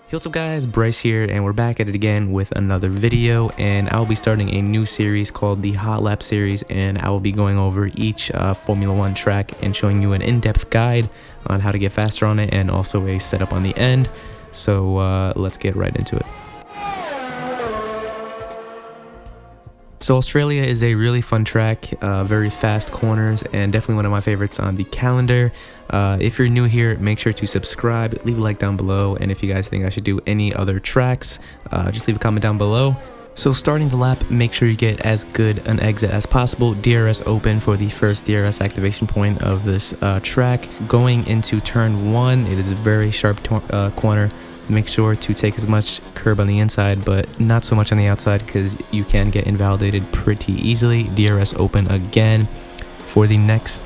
Hey, what's up guys, Bryce here, and we're back at it again with another video, and I'll be starting a new series called the Hotlap series, and I will be going over each Formula 1 track and showing you an in-depth guide on how to get faster on it and also a setup on the end. So let's get right into it. So Australia is a really fun track, very fast corners, and definitely one of my favorites on the calendar. If you're new here, make sure to subscribe, leave a like down below, and if you guys think I should do any other tracks, just leave a comment down below. So starting the lap, make sure you get as good an exit as possible. DRS open for the first DRS activation point of this track. Going into turn 1, it is a very sharp corner. Make sure to take as much curb on the inside, but not so much on the outside because you can get invalidated pretty easily. DRS open again. For the next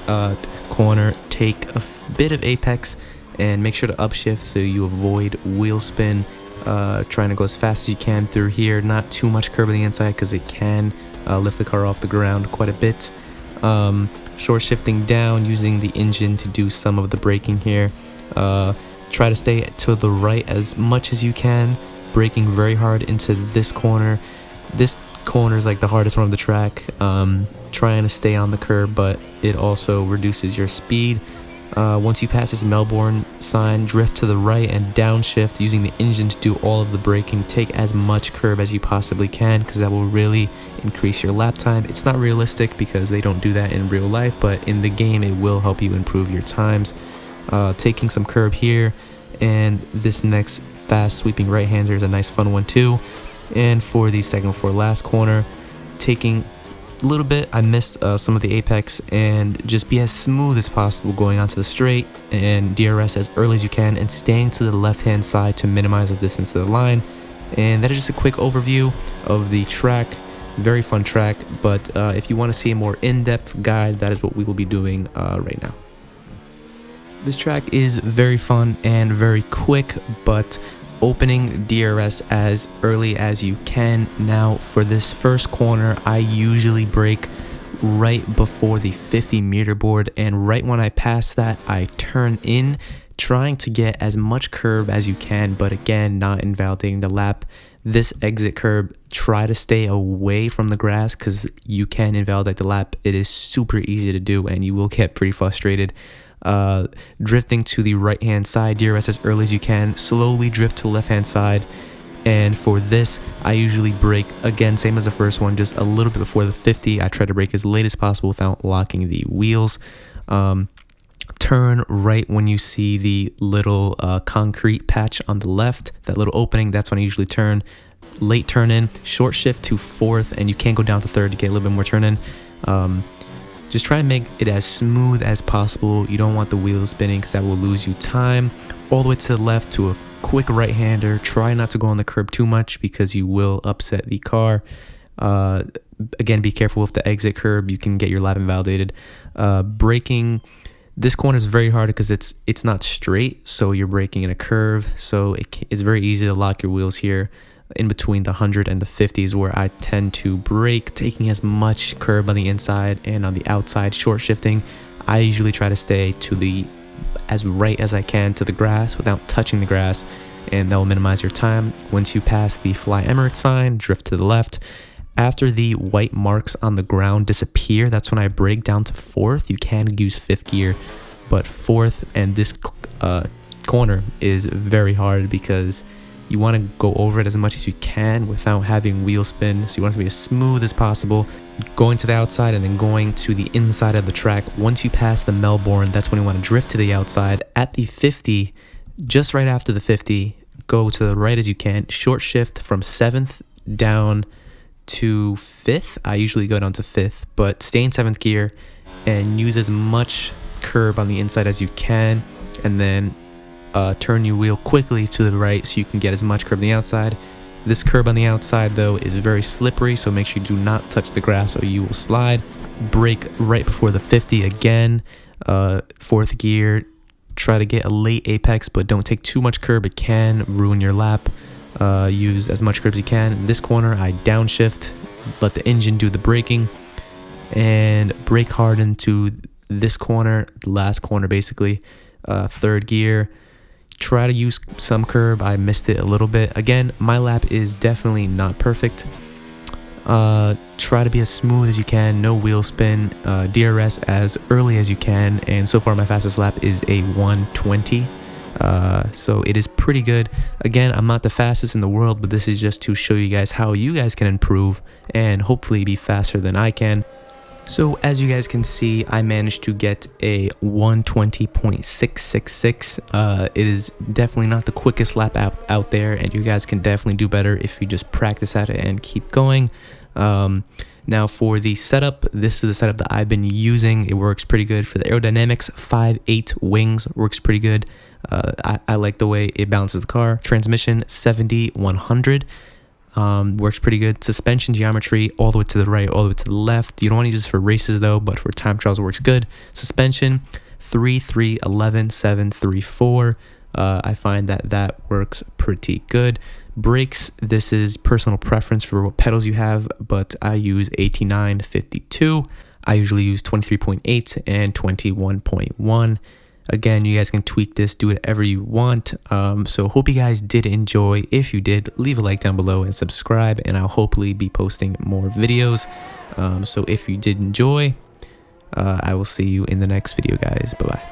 corner, take a bit of apex and make sure to upshift so you avoid wheel spin. Trying to go as fast as you can through here. Not too much curb on the inside because it can lift the car off the ground quite a bit. Short shifting down, using the engine to do some of the braking here. Try to stay to the right as much as you can, braking very hard into this corner. This corner is like the hardest one of the track. Trying to stay on the curb, but it also reduces your speed. Once you pass this Melbourne sign, drift to the right and downshift using the engine to do all of the braking. Take as much curb as you possibly can because that will really increase your lap time. It's not realistic because they don't do that in real life, but in the game it will help you improve your times. Taking some curb here, and this next fast sweeping right-hander is a nice fun one too. And for the second before last corner, taking a little bit, I missed some of the apex, and just be as smooth as possible going onto the straight and DRS as early as you can and staying to the left-hand side to minimize the distance to the line. And that is just a quick overview of the track. Very fun track, but if you want to see a more in-depth guide, that is what we will be doing right now. This track is very fun and very quick, but opening DRS as early as you can. Now for this first corner, I usually brake right before the 50-meter board, and right when I pass that, I turn in, trying to get as much curb as you can, but again, not invalidating the lap. This exit curb, try to stay away from the grass because you can invalidate the lap. It is super easy to do and you will get pretty frustrated. Drifting to the right hand side, DRS as early as you can, slowly drift to the left hand side. And for this, I usually brake again, same as the first one, just a little bit before the 50. I try to brake as late as possible without locking the wheels. Turn right when you see the little concrete patch on the left, that little opening, that's when I usually turn. Late turn in, short shift to fourth, and you can go down to third to get a little bit more turn in. Just try and make it as smooth as possible. You don't want the wheels spinning because that will lose you time. All the way to the left to a quick right-hander. Try not to go on the curb too much because you will upset the car. Again, be careful with the exit curb. You can get your lap invalidated. Braking. This corner is very hard because it's not straight, so you're braking in a curve. So it's very easy to lock your wheels here. In between the 100 and the 50s where I tend to brake, taking as much curb on the inside and on the outside, short shifting. I usually try to stay to the as right as I can to the grass without touching the grass, and that will minimize your time. Once you pass the Fly Emirates sign, drift to the left. After the white marks on the ground disappear, that's when I brake down to fourth. You can use fifth gear, but fourth and this corner is very hard because you want to go over it as much as you can without having wheel spin. So you want it to be as smooth as possible. Going to the outside and then going to the inside of the track. Once you pass the Melbourne, that's when you want to drift to the outside. At the 50, just right after the 50, go to the right as you can. Short shift from 7th down to 5th. I usually go down to 5th, but stay in 7th gear and use as much curb on the inside as you can. And then turn your wheel quickly to the right so you can get as much curb on the outside. This curb on the outside though is very slippery, so make sure you do not touch the grass or you will slide. Brake right before the 50 again. 4th gear, try to get a late apex, but don't take too much curb. It can ruin your lap. Use as much curb as you can. In this corner, I downshift, let the engine do the braking, and brake hard into this corner, the last corner basically. 3rd gear, try to use some curb. I missed it a little bit. Again, my lap is definitely not perfect. Try to be as smooth as you can, no wheel spin, DRS as early as you can, and so far my fastest lap is a 120. So it is pretty good. Again, I'm not the fastest in the world, but this is just to show you guys how you guys can improve and hopefully be faster than I can. So as you guys can see, I managed to get a 120.666. It is definitely not the quickest lap out there, and you guys can definitely do better if you just practice at it and keep going. Now for the setup, this is the setup that I've been using. It works pretty good. For the aerodynamics, 5/8 wings works pretty good. I like the way it balances the car. Transmission, 70/100. Works pretty good. Suspension geometry, all the way to the right, all the way to the left. You don't want to use this for races though, but for time trials it works good. Suspension, 3/3/11/7/3/4. I find that works pretty good. Brakes, this is personal preference for what pedals you have, but I use 89/52. I usually use 23.8 and 21.1. Again, you guys can tweak this, do whatever you want. So hope you guys did enjoy. If you did, leave a like down below and subscribe, and I'll hopefully be posting more videos. So if you did enjoy, I will see you in the next video, guys. Bye bye.